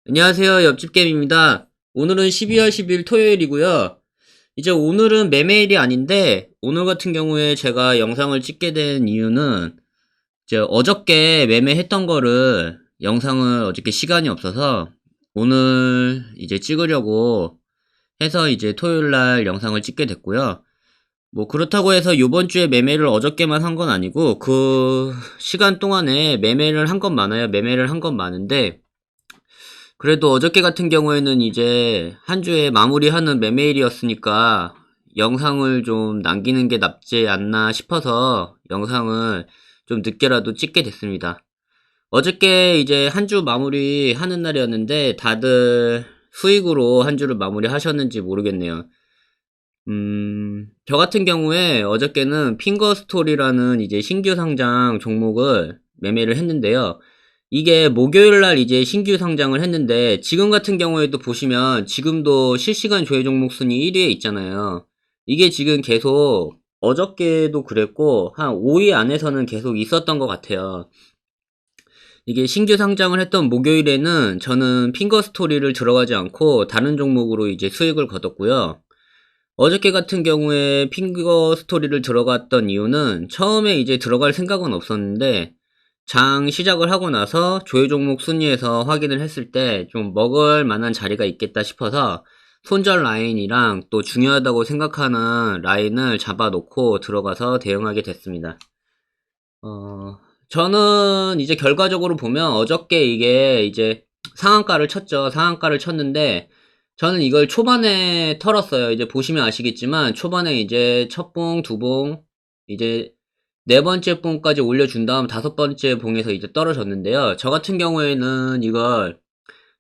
안녕하세요. 옆집게임입니다. 오늘은 12월 10일 토요일이고요. 이제 오늘은 매매일이 아닌데 오늘 같은 경우에 제가 영상을 찍게 된 이유는 이제 어저께 매매했던 거를 영상을 어저께 시간이 없어서 오늘 이제 찍으려고 해서 이제 토요일 날 영상을 찍게 됐고요. 뭐 그렇다고 해서 요번 주에 매매를 어저께만 한 건 아니고 그 시간 동안에 매매를 한 건 많아요. 매매를 한 건 많은데 그래도 어저께 같은 경우에는 이제 한 주에 마무리하는 매매일이었으니까 영상을 좀 남기는 게 낫지 않나 싶어서 영상을 좀 늦게라도 찍게 됐습니다. 어저께 이제 한 주 마무리 하는 날이었는데 다들 수익으로 한 주를 마무리 하셨는지 모르겠네요. 저 같은 경우에 어저께는 핑거스토리라는 이제 신규 상장 종목을 매매를 했는데요. 이게 목요일날 이제 신규 상장을 했는데 지금 같은 경우에도 보시면 지금도 실시간 조회 종목 순위 1위에 있잖아요. 이게 지금 계속 어저께도 그랬고 한 5위 안에서는 계속 있었던 것 같아요. 이게 신규 상장을 했던 목요일에는 저는 핑거스토리를 들어가지 않고 다른 종목으로 이제 수익을 거뒀고요. 어저께 같은 경우에 핑거 스토리를 들어갔던 이유는 처음에 이제 들어갈 생각은 없었는데 장 시작을 하고 나서 조회 종목 순위에서 확인을 했을 때 좀 먹을 만한 자리가 있겠다 싶어서 손절 라인이랑 또 중요하다고 생각하는 라인을 잡아놓고 들어가서 대응하게 됐습니다. 저는 이제 결과적으로 보면 어저께 이게 이제 상한가를 쳤죠. 상한가를 쳤는데 저는 이걸 초반에 털었어요. 이제 보시면 아시겠지만 초반에 이제 첫 봉, 두 봉, 이제 네 번째 봉까지 올려준 다음 다섯 번째 봉에서 이제 떨어졌는데요. 저 같은 경우에는 이걸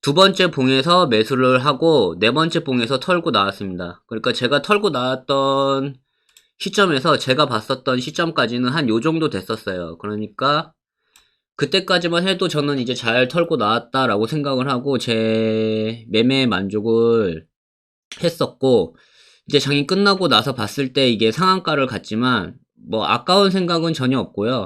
두 번째 봉에서 매수를 하고 네 번째 봉에서 털고 나왔습니다. 그러니까 제가 털고 나왔던 시점에서 제가 봤었던 시점까지는 한 요 정도 됐었어요. 그러니까 그때까지만 해도 저는 이제 잘 털고 나왔다라고 생각을 하고 제 매매에 만족을 했었고 이제 장이 끝나고 나서 봤을 때 이게 상한가를 갔지만 뭐 아까운 생각은 전혀 없고요.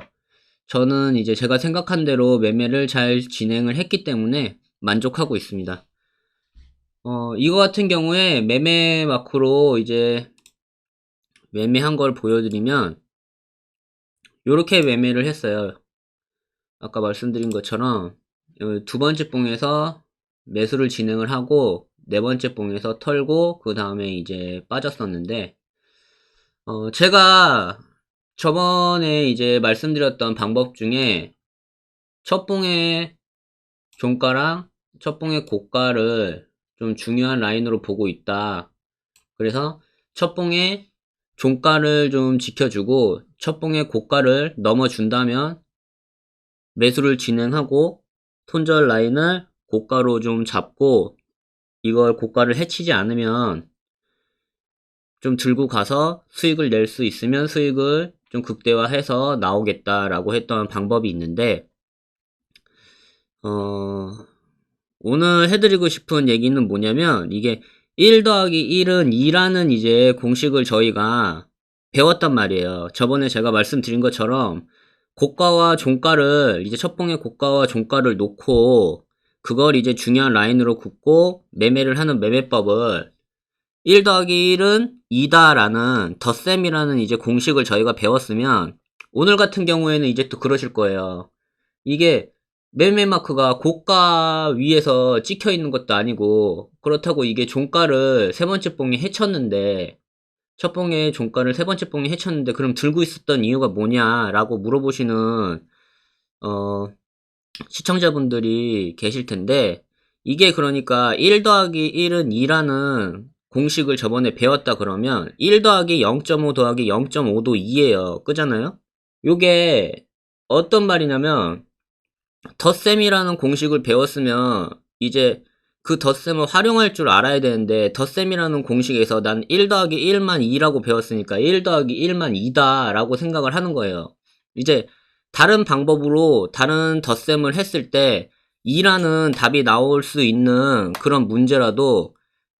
저는 이제 제가 생각한 대로 매매를 잘 진행을 했기 때문에 만족하고 있습니다. 이거 같은 경우에 매매 마크로 이제 매매한 걸 보여드리면 요렇게 매매를 했어요. 아까 말씀드린 것처럼 두 번째 봉에서 매수를 진행을 하고 네 번째 봉에서 털고 그 다음에 이제 빠졌었는데 제가 저번에 이제 말씀드렸던 방법 중에 첫 봉의 종가랑 첫 봉의 고가를 좀 중요한 라인으로 보고 있다. 그래서 첫 봉의 종가를 좀 지켜주고 첫 봉의 고가를 넘어준다면 매수를 진행하고 손절 라인을 고가로 좀 잡고 이걸 고가를 해치지 않으면 좀 들고 가서 수익을 낼 수 있으면 수익을 좀 극대화해서 나오겠다라고 했던 방법이 있는데 오늘 해드리고 싶은 얘기는 뭐냐면 이게 1 더하기 1은 2라는 이제 공식을 저희가 배웠단 말이에요. 저번에 제가 말씀드린 것처럼 고가와 종가를 이제 첫봉의 고가와 종가를 놓고 그걸 이제 중요한 라인으로 긋고 매매를 하는 매매법을 1 더하기 1은 2다라는 덧셈이라는 이제 공식을 저희가 배웠으면 오늘 같은 경우에는 이제 또 그러실 거예요. 이게 매매 마크가 고가 위에서 찍혀 있는 것도 아니고 그렇다고 이게 종가를 세 번째 봉이 해쳤는데 첫 봉의 종가를 세 번째 봉이 해쳤는데 그럼 들고 있었던 이유가 뭐냐라고 물어보시는 시청자분들이 계실 텐데 이게 그러니까 1 더하기 1은 2라는 공식을 저번에 배웠다 그러면 1 더하기 0.5 더하기 0.5도 2예요. 그잖아요? 요게 어떤 말이냐면 덧셈이라는 공식을 배웠으면 이제 그 덧셈을 활용할 줄 알아야 되는데 덧셈이라는 공식에서 난 1 더하기 1만 2라고 배웠으니까 1 더하기 1만 2다 라고 생각을 하는 거예요. 이제 다른 방법으로 다른 덧셈을 했을 때 2라는 답이 나올 수 있는 그런 문제라도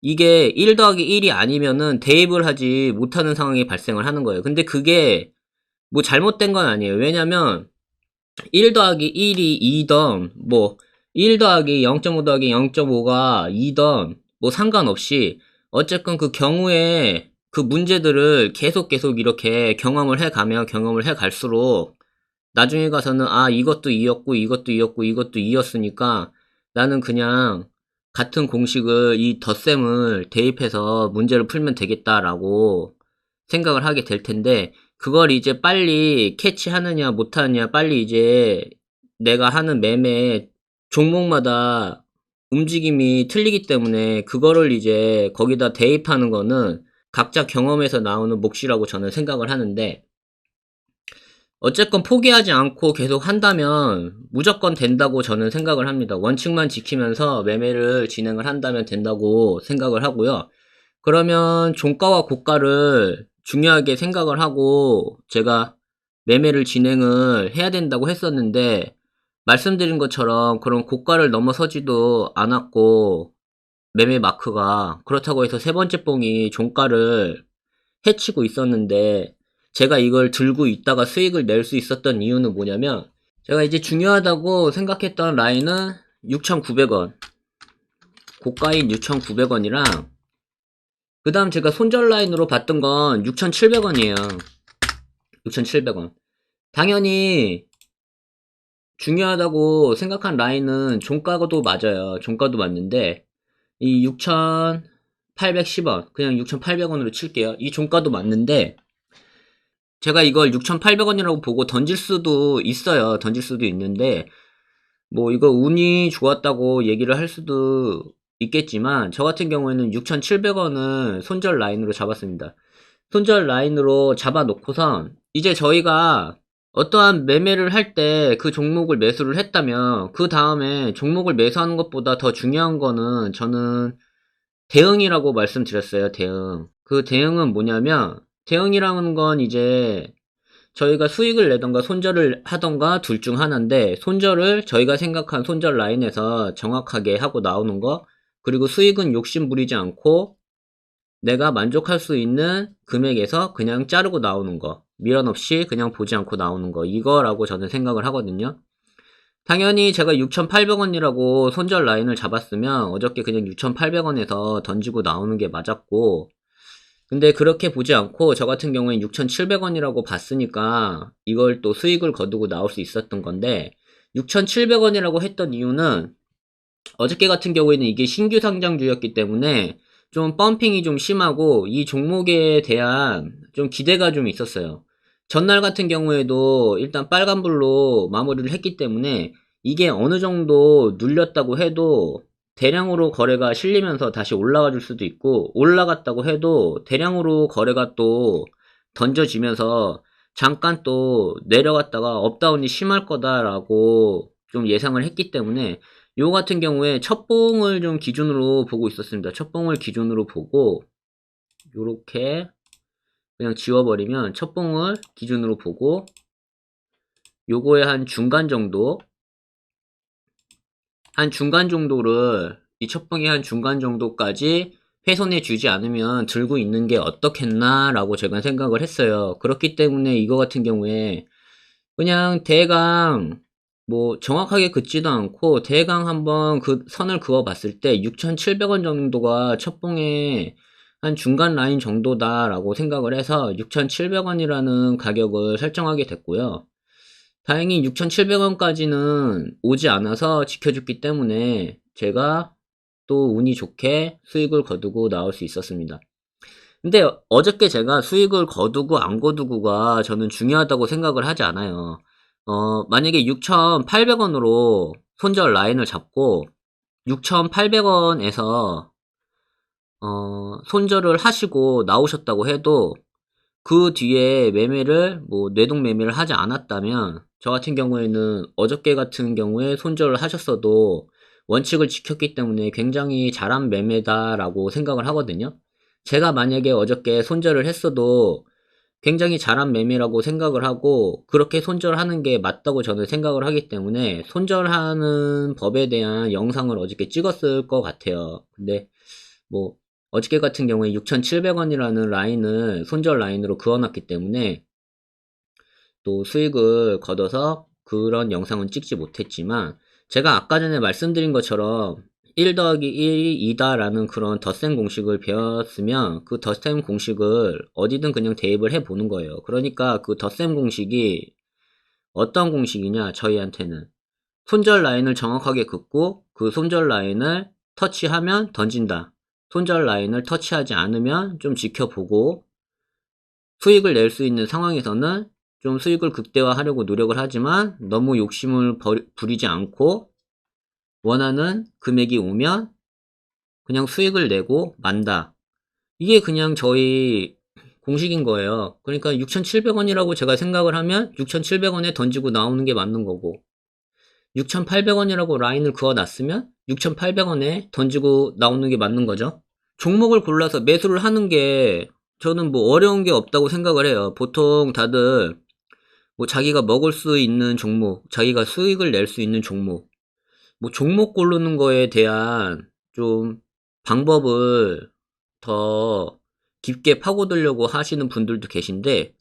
이게 1 더하기 1이 아니면은 대입을 하지 못하는 상황이 발생을 하는 거예요. 근데 그게 뭐 잘못된 건 아니에요. 왜냐면 1 더하기 1이 2던 뭐 1 더하기 0.5 더하기 0.5가 2던 뭐 상관없이 어쨌건 그 경우에 그 문제들을 계속 이렇게 경험을 해 갈수록 나중에 가서는 아 이것도 2였고 이것도 2였고 이것도 2였으니까 나는 그냥 같은 공식을 이 덧셈을 대입해서 문제를 풀면 되겠다라고 생각을 하게 될 텐데 그걸 이제 빨리 캐치하느냐 못하느냐 빨리 이제 내가 하는 매매 종목마다 움직임이 틀리기 때문에 그거를 이제 거기다 대입하는 거는 각자 경험에서 나오는 몫이라고 저는 생각을 하는데 어쨌건 포기하지 않고 계속 한다면 무조건 된다고 저는 생각을 합니다. 원칙만 지키면서 매매를 진행을 한다면 된다고 생각을 하고요. 그러면 종가와 고가를 중요하게 생각을 하고 제가 매매를 진행을 해야 된다고 했었는데 말씀드린 것처럼 그런 고가를 넘어서지도 않았고 매매 마크가 그렇다고 해서 세 번째 봉이 종가를 해치고 있었는데 제가 이걸 들고 있다가 수익을 낼 수 있었던 이유는 뭐냐면 제가 이제 중요하다고 생각했던 라인은 6,900원 고가인 6,900원이랑 그 다음 제가 손절 라인으로 봤던 건 6,700원이에요. 6,700원. 당연히 중요하다고 생각한 라인은 종가도 맞아요. 종가도 맞는데 이 6,810원 그냥 6,800원으로 칠게요. 이 종가도 맞는데 제가 이걸 6,800원이라고 보고 던질 수도 있어요. 던질 수도 있는데 뭐 이거 운이 좋았다고 얘기를 할 수도 있겠지만 저 같은 경우에는 6,700원을 손절 라인으로 잡았습니다. 손절 라인으로 잡아놓고선 이제 저희가 어떠한 매매를 할 때 그 종목을 매수를 했다면 그 다음에 종목을 매수하는 것보다 더 중요한 거는 저는 대응이라고 말씀드렸어요. 대응. 그 대응은 뭐냐면 대응이라는 건 이제 저희가 수익을 내던가 손절을 하던가 둘 중 하나인데 손절을 저희가 생각한 손절 라인에서 정확하게 하고 나오는 거 그리고 수익은 욕심 부리지 않고 내가 만족할 수 있는 금액에서 그냥 자르고 나오는 거 미련 없이 그냥 보지 않고 나오는 거 이거라고 저는 생각을 하거든요. 당연히 제가 6,800원이라고 손절 라인을 잡았으면 어저께 그냥 6,800원에서 던지고 나오는 게 맞았고 근데 그렇게 보지 않고 저 같은 경우엔 6,700원이라고 봤으니까 이걸 또 수익을 거두고 나올 수 있었던 건데 6,700원이라고 했던 이유는 어저께 같은 경우에는 이게 신규 상장주였기 때문에 좀 펌핑이 좀 심하고 이 종목에 대한 좀 기대가 좀 있었어요. 전날 같은 경우에도 일단 빨간불로 마무리를 했기 때문에 이게 어느 정도 눌렸다고 해도 대량으로 거래가 실리면서 다시 올라가 줄 수도 있고 올라갔다고 해도 대량으로 거래가 또 던져지면서 잠깐 또 내려갔다가 업다운이 심할 거다라고 좀 예상을 했기 때문에 요 같은 경우에 첫 봉을 좀 기준으로 보고 있었습니다. 첫 봉을 기준으로 보고 요렇게 그냥 지워버리면 첫 봉을 기준으로 보고 요거의 한 중간 정도를 이 첫 봉의 한 중간 정도까지 훼손해 주지 않으면 들고 있는 게 어떻겠나 라고 제가 생각을 했어요. 그렇기 때문에 이거 같은 경우에 그냥 대강 뭐 정확하게 긋지도 않고 대강 한번 그 선을 그어 봤을 때 6,700원 정도가 첫봉의 한 중간 라인 정도다라고 생각을 해서 6,700원이라는 가격을 설정하게 됐고요. 다행히 6,700원까지는 오지 않아서 지켜줬기 때문에 제가 또 운이 좋게 수익을 거두고 나올 수 있었습니다. 근데 어저께 제가 수익을 거두고 안 거두고가 저는 중요하다고 생각을 하지 않아요. 만약에 6,800원으로 손절 라인을 잡고 6,800원에서 손절을 하시고 나오셨다고 해도 그 뒤에 매매를 뭐 뇌동 매매를 하지 않았다면 저 같은 경우에는 어저께 같은 경우에 손절을 하셨어도 원칙을 지켰기 때문에 굉장히 잘한 매매다라고 생각을 하거든요. 제가 만약에 어저께 손절을 했어도 굉장히 잘한 매매라고 생각을 하고 그렇게 손절하는 게 맞다고 저는 생각을 하기 때문에 손절하는 법에 대한 영상을 어저께 찍었을 것 같아요. 근데 뭐 어저께 같은 경우에 6,700원이라는 라인을 손절 라인으로 그어놨기 때문에 또 수익을 거둬서 그런 영상은 찍지 못했지만 제가 아까 전에 말씀드린 것처럼 1 더하기 1이 2다라는 그런 덧셈 공식을 배웠으면 그 덧셈 공식을 어디든 그냥 대입을 해 보는 거예요. 그러니까 그 덧셈 공식이 어떤 공식이냐, 저희한테는 손절 라인을 정확하게 긋고 그 손절 라인을 터치하면 던진다. 손절 라인을 터치하지 않으면 좀 지켜보고 수익을 낼 수 있는 상황에서는 좀 수익을 극대화하려고 노력을 하지만 너무 욕심을 부리지 않고 원하는 금액이 오면 그냥 수익을 내고 만다. 이게 그냥 저희 공식인 거예요. 그러니까 6,700원이라고 제가 생각을 하면 6,700원에 던지고 나오는 게 맞는 거고 6,800원이라고 라인을 그어놨으면 6,800원에 던지고 나오는 게 맞는 거죠. 종목을 골라서 매수를 하는 게 저는 뭐 어려운 게 없다고 생각을 해요. 보통 다들 뭐 자기가 먹을 수 있는 종목, 자기가 수익을 낼 수 있는 종목, 뭐 종목 고르는 거에 대한 좀 방법을 더 깊게 파고들려고 하시는 분들도 계신데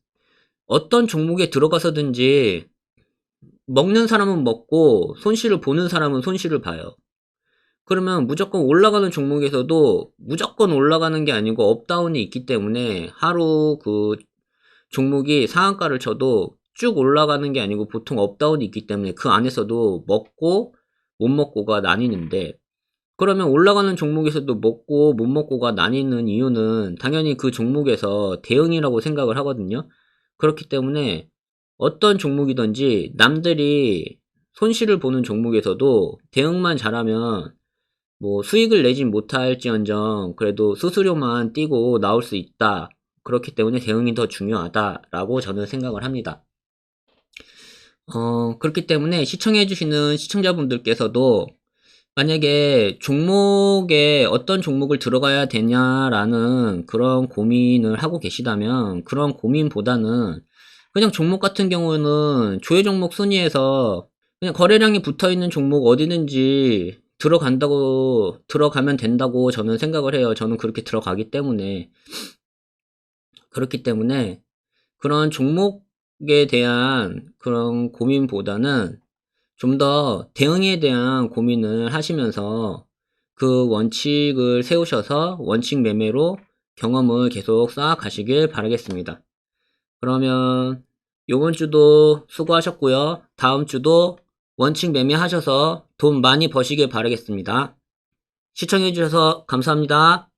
어떤 종목에 들어가서든지 먹는 사람은 먹고 손실을 보는 사람은 손실을 봐요. 그러면 무조건 올라가는 종목에서도 무조건 올라가는 게 아니고 업다운이 있기 때문에 하루 그 종목이 상한가를 쳐도 쭉 올라가는 게 아니고 보통 업다운이 있기 때문에 그 안에서도 먹고 못 먹고가 나뉘는데 그러면 올라가는 종목에서도 먹고 못 먹고가 나뉘는 이유는 당연히 그 종목에서 대응이라고 생각을 하거든요. 그렇기 때문에 어떤 종목이든지 남들이 손실을 보는 종목에서도 대응만 잘하면 뭐 수익을 내진 못할지언정 그래도 수수료만 띄고 나올 수 있다. 그렇기 때문에 대응이 더 중요하다라고 저는 생각을 합니다. 그렇기 때문에 시청해주시는 시청자분들께서도 만약에 종목에 어떤 종목을 들어가야 되냐라는 그런 고민을 하고 계시다면 그런 고민보다는 그냥 종목 같은 경우는 조회 종목 순위에서 그냥 거래량이 붙어 있는 종목 어디든지 들어가면 된다고 저는 생각을 해요. 저는 그렇게 들어가기 때문에. 그렇기 때문에 그런 종목에 대한 그런 고민보다는 좀 더 대응에 대한 고민을 하시면서 그 원칙을 세우셔서 원칙 매매로 경험을 계속 쌓아가시길 바라겠습니다. 그러면 요번 주도 수고하셨고요. 다음 주도 원칙 매매하셔서 돈 많이 버시길 바라겠습니다. 시청해주셔서 감사합니다.